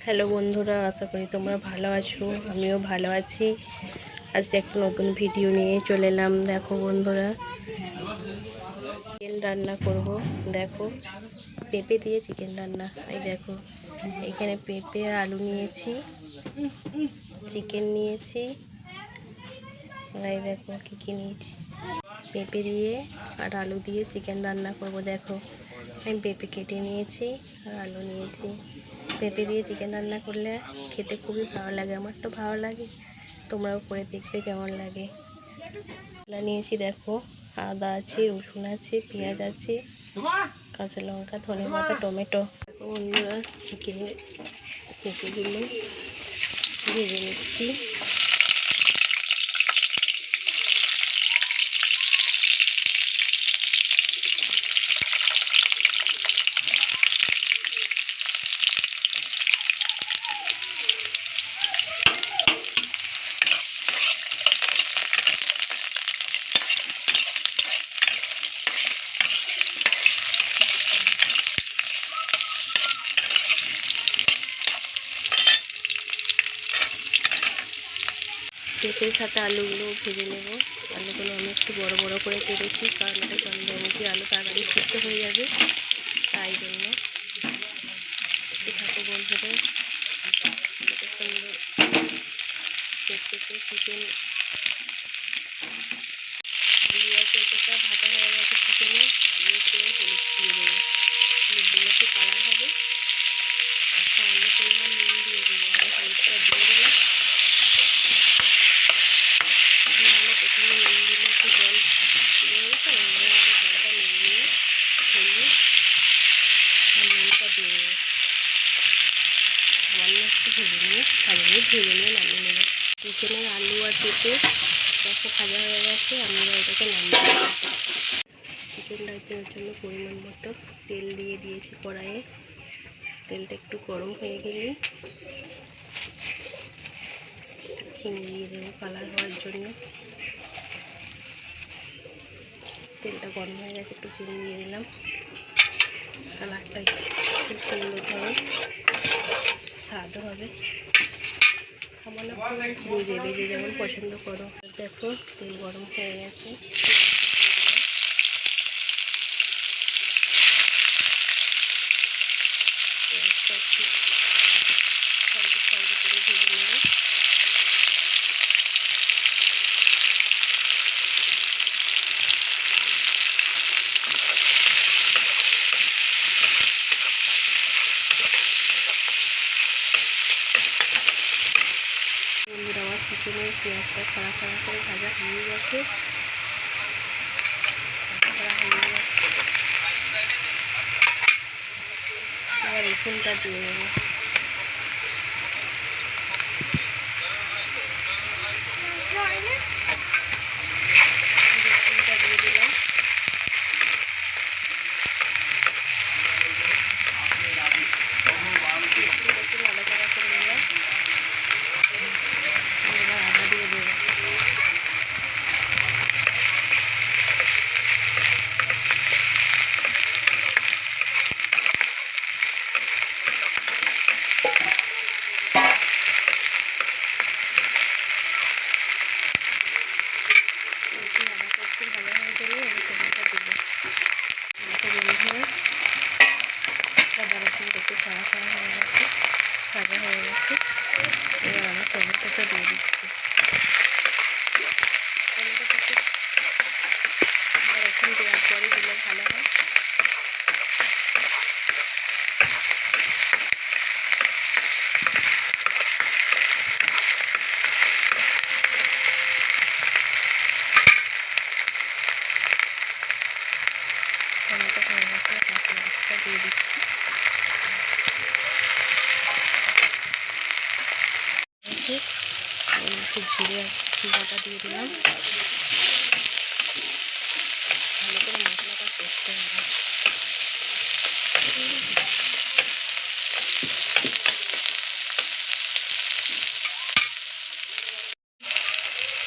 Hello বন্ধুরা, আশা করি তোমরা ভালো আছো। আমিও ভালো আছি। আজকে একটা নতুন ভিডিও নিয়ে চলে এলাম। দেখো বন্ধুরা, চিকেন রান্না করব। দেখো, পেঁপে দিয়ে চিকেন রান্না। এই দেখো, এখানে পেঁপে আর আলু নিয়েছি, চিকেন নিয়েছি। এই দেখো কী কী নিয়েছি। পেঁপে দিয়ে আর আলু দিয়ে চিকেন রান্না করব। দেখো, আমি পেঁপে কেটে নিয়েছি আর আলু নিয়েছি। পেঁপে দিয়ে চিকেন রান্না করলে খেতে খুবই ভালো লাগে। আমার তো ভালো লাগে, তোমরাও করে দেখবে কেমন লাগে। মশলা নিয়েছি, দেখো, আদা আছে, রসুন আছে, পেঁয়াজ আছে, কাঁচা লঙ্কা, ধনেপাতা, টমেটো। বন্ধুরা, চিকেনের পেঁপেগুলো ভেজে নিচ্ছি। পেঁপের সাথে আলুগুলো ভেজে নেব। আলুগুলো আমি একটু বড় বড় করে কেটেছি, কারণ এটা চন্দ্রমুখী আলু, তাড়াতাড়ি সিদ্ধ হয়ে যাবে, তাই জন্য। একটু থাকো বন্ধুরা, কত সুন্দর পেঁপে চিকেন। আলু আর পেঁপেটা ভাজা হয়ে গেছে চিকেনে, নিচে হলুদ দিয়ে দেবো। হলুদ দিলে একটু কালার হবে, আর সামান্য পরিমাণ নুন দিয়ে দেবো। আমি হলুদটা দিয়ে দিলাম, নাহলে প্রথমে নুন দিলে একটু জল দিয়ে হবে, তো এবারে আগে জলটা নেড়ে নিয়ে হলুদ আর নুনটা দিয়ে দেবো। সামান্য একটু ভেজে নিয়ে নামিয়ে নেবো। চিকেনের আলু আর পেঁপে দেখো ভাজা হয়ে গেছে, আমি এবার এটাকে নামিয়ে নেবো। চিকেন রাইসের জন্য পরিমাণ মতো তেল দিয়ে দিয়েছি কড়াইয়ে। তেলটা একটু গরম হয়ে গেলে চিনি দিয়ে দেবো কালার হওয়ার জন্য। তেলটা গরম হয়ে গেছে, একটু চিনি দিয়ে দিলাম। কালারটা খুব সুন্দর হবে, স্বাদ হবে। সামান্য চিনি দেবে, যে যেমন পছন্দ করো। দেখো, তেল গরম হয়ে গেছে, করে ভেজে নেব। বন্ধুরা, আমার চিকেনের পেঁয়াজটা খাড়া করে ভাজা হয়ে গেছে। এবার রসুনটা দিয়ে দেবো। রসুনটা দিয়ে দিলাম। একটু নাড়াচাড়া করে নিলাম। এবার আদা দিয়ে দেবো। একটু ভালো হয়ে গেলে আমি টমেটো দেবো। বন্ধুরা, আদা রসুনটা একটু ছাড়া হয়ে গেছে, ভাজা হয়ে গেছে। এবার আমি টমেটোটা দিয়ে দিচ্ছি। টমেটোটা একটু রসুন দেওয়ার পরে দিলে ভালো হয়। টমেটো হয়ে গেছে, কাঁচা লঙ্কা দিয়ে দিচ্ছি। একটু জিরে বাটা দিয়ে দিলাম। ভালো করে মশলাটা কষতে হবে।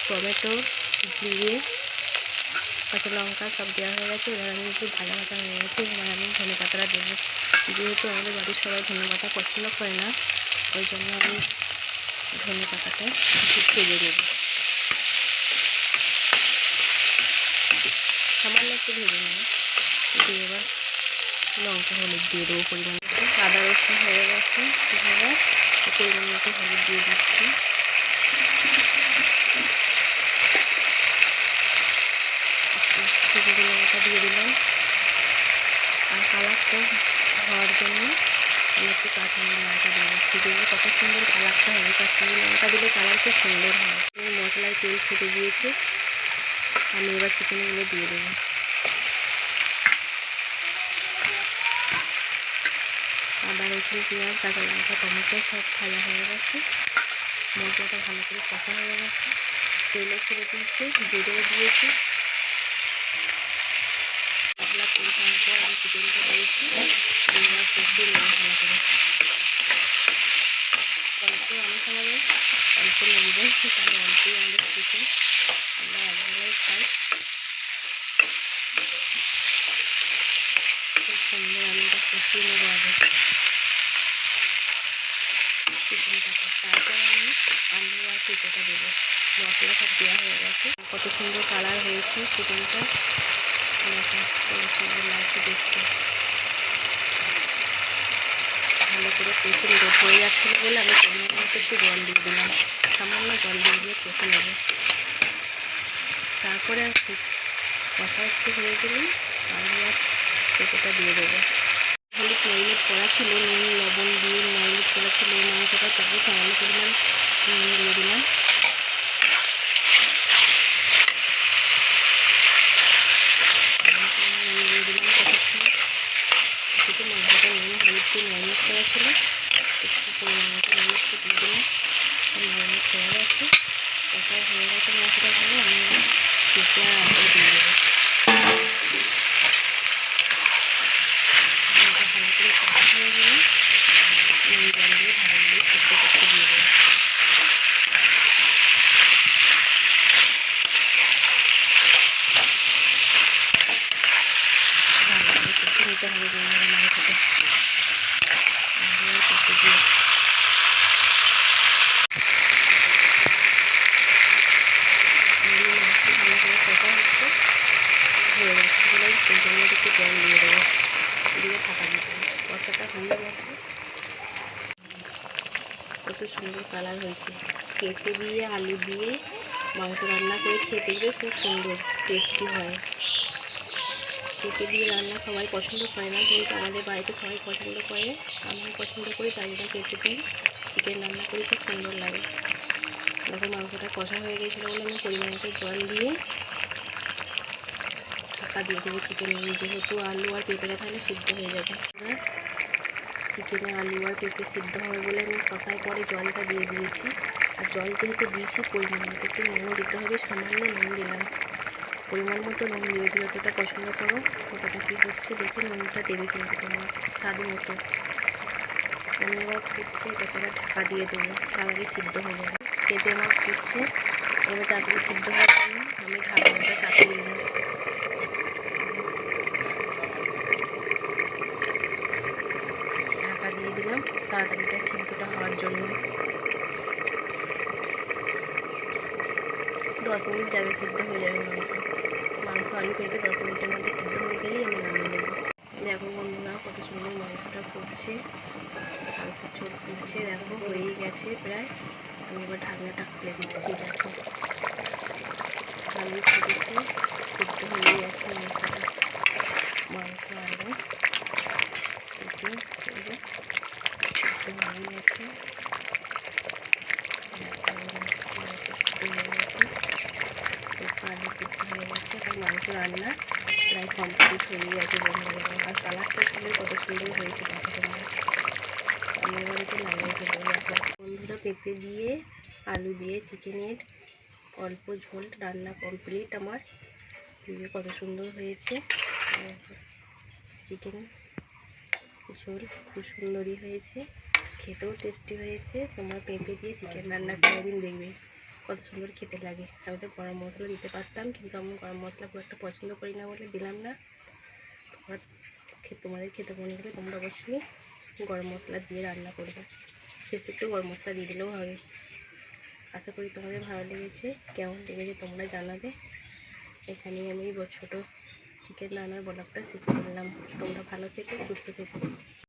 টমেটো, জিরে, কাঁচা লঙ্কা সব দেওয়া হয়ে গেছে। এবার আমি একটু ভাজা হয়ে গেছে। এবার আমি ধনেপাতাটা দেবো। যেহেতু আমাদের বাড়ির সবাই ধনেপাতা পছন্দ করে না, ওই জন্য আমি ধনে পাতাটা একটু ভেজে নেব, সামান্য একটু ভেজে নেব। দিয়ে এবার লঙ্কা হলুদ দিয়ে দেবো পরিমাণ মতো। আদা রসুন হয়ে গেছে, এবার পরিমাণ মতো হলুদ দিয়ে দিচ্ছি। শুকনো লঙ্কা দিয়ে দিলাম, আর কালারটা হওয়ার জন্য আমি একটু কাশ্মীরি লঙ্কা দিয়ে দিচ্ছি। দেখবো কত সুন্দর কালারটা হবে, কাশ্মীরি লঙ্কা দিলে কালার খুব সুন্দর হয়। মশলায় তেল ছেড়ে দিয়েছে, আমি এবার চিকেনগুলো দিয়ে দেবো। আদা রসুন পেঁয়াজ কাঁচা লঙ্কা টমেটো সব ভাজা হয়ে গেছে, মশলাটা ভালো করে কষা হয়ে গেছে, তেলও ছেড়ে দিয়েছে, জিরেও দিয়েছি। মশলা কষানোর পর আমি চিকেনটা দিয়েছি, এবার কষিয়ে নেবো ভালো করে। অল্প আমি খাওয়াবো, অল্প নেবো, তাই অল্পই আমাদের চিকেন, আমরা একবেলাই খাই। খুব সুন্দর আমি এটা কষিয়ে নেবো আগে চিকেনটাকে, তারপর আমি আলু আর পেঁপেটা দেবো। মশলা সব দেওয়া হয়ে গেছে, কত সুন্দর কালার হয়েছে চিকেনটা, কত সুন্দর লাগছে দেখতে। ভালো করে কষে নেবো, হয়ে যাচ্ছিলো বলে আমি পরিমাণ মতো একটু জল দিয়ে দিলাম, সামান্য জল দিয়ে কষে নেবো। তারপরে আর কষা একটু হয়ে গেলেই আলু আর পেঁপেটা দিয়ে দেবো। হলুদ ম্যারিনেট করা ছিল, নুন লবণ দিয়ে ম্যারিনেট করা ছিল মাংসটা, তারপর সামান্য পরিমাণ নুন দিয়ে দিলাম। দিয়ে দিলাম একটু মাংসটা নুন হলুদ দিয়ে ম্যারিনেট করা ছিল, একটু পরিমাণ মতো নুন একটু দিয়ে দিলাম। ম্যারিনেট হয়ে গেছে, কষা হয়ে গেছে মাংসটা ভালো, আমি পেঁপে আর আলু দিয়ে দেবো। ভালো করে কষা হয়ে গেলে নুন জল দিয়ে ঢাকা দিয়ে সেদ্ধ করতে দিয়ে দেবো। ভালো করে কষে নিতে হবে বন্ধুরা মাংসটা, কষে দিয়ে মাংসটা ভালো করে কষা হচ্ছে, হয়ে যাচ্ছে বলে সেই জন্য একটু জল দিয়ে দেবো, দিয়ে ঢাকা দিতে হবে। কষাটা হয়ে গেছে, কত সুন্দর কালার হয়েছে। পেঁপে দিয়ে আলু দিয়ে মাংস রান্না করে খেয়ে দেখবে, খুব সুন্দর টেস্টি হয়। পেঁপে দিয়ে রান্না সবাই পছন্দ করে না, কিন্তু আমাদের বাড়িতে সবাই পছন্দ করে, আমিও পছন্দ করি, তাই জন্য পেঁপে দিয়ে চিকেন রান্না করি, খুব সুন্দর লাগে। দেখো মাংসটা কষা হয়ে গেছিলো বলে আমি পরিমাণ মতো জল দিয়ে ঢাকা দিয়ে দেবো চিকেন, যেহেতু আলু আর পেঁপেটা তাহলে সিদ্ধ হয়ে যাবে। চিকেনে আলু আর পেঁপে সিদ্ধ হবে বলে আমি কষার পরে জলটা দিয়ে দিয়েছি, আর জল যেহেতু দিয়েছি পরিমাণ মতো একটু নুনও দিতে হবে, সামান্য নুন দিলাম। পরিমাণ মতো নুন দেবে, যতটা পছন্দ করো ততটা কী হচ্ছে দেখে নুনটা দেবে, কিন্তু তোমার স্বাদ মতো। আমি এবার ফুটছে, এটাকে আবার ঢাকা দিয়ে দেবো, তাড়াতাড়ি সিদ্ধ হয়ে যাবে। পেঁপে আমার ফুটছে, এবার তাড়াতাড়ি সিদ্ধ হওয়ার জন্য আমি ঢাকনাটা চাপিয়ে দিলাম। ঢাকা দিয়ে দিলাম তাড়াতাড়িটা সিদ্ধটা হওয়ার জন্য। 10 মিনিট যাবে, সিদ্ধ হয়ে যাবে মাংস আলু পেঁপে 10 মিনিটের মধ্যে সিদ্ধ হয়ে গেলেই আমি নামিয়ে নেব। দেখো বন্ধুরা কত সুন্দর মাংসটা ফুটছে, মাংসের ঝোল ফুটছে, দেখো হয়েই গেছে প্রায়। আমি এবার ঢাকনাটা খুলে দিচ্ছি, দেখো ভালোই ফুটেছে, সিদ্ধ হয়ে গেছে মাংসটা। মাংস আলু পেঁপে সিদ্ধ হয়ে গেছে, আলু সিদ্ধ হয়ে গেছে, আর মাংস রান্না প্রায় কমপ্লিট হয়ে গেছে বন্ধুরা। আর কালারটা শুনে কত সুন্দর হয়েছে দেখো তোমরা। আমি এবার এটা নামিয়ে ফেলবো। দেখো বন্ধুরা, পেঁপে দিয়ে আলু দিয়ে চিকেনের অল্প ঝোল রান্না কমপ্লিট আমার। কত সুন্দর হয়েছে চিকেন ঝোল, খুব সুন্দরই হয়েছে, খেতেও টেস্টি হয়েছে। তোমার পেঁপে দিয়ে চিকেন রান্না করে একদিন দেখবে কত সুন্দর খেতে লাগে। আমি তো গরম মশলা দিতে পারতাম, কিন্তু আমি গরম মশলা খুব একটা পছন্দ করি না বলে দিলাম না। তোমাদের খেতে মনে হলে তোমরা অবশ্যই গরম মশলা দিয়ে রান্না করবে। শেষে একটু গরম মশলা দিয়ে দিলেও হবে। আশা করি তোমাদের ভালো লেগেছে, কেমন লেগেছে তোমরা জানাবে। এখানেই আমি ছোটো চিকেন রান্নার ব্লগটা শেষ করলাম। তোমরা ভালো থেকো, সুস্থ থেকো।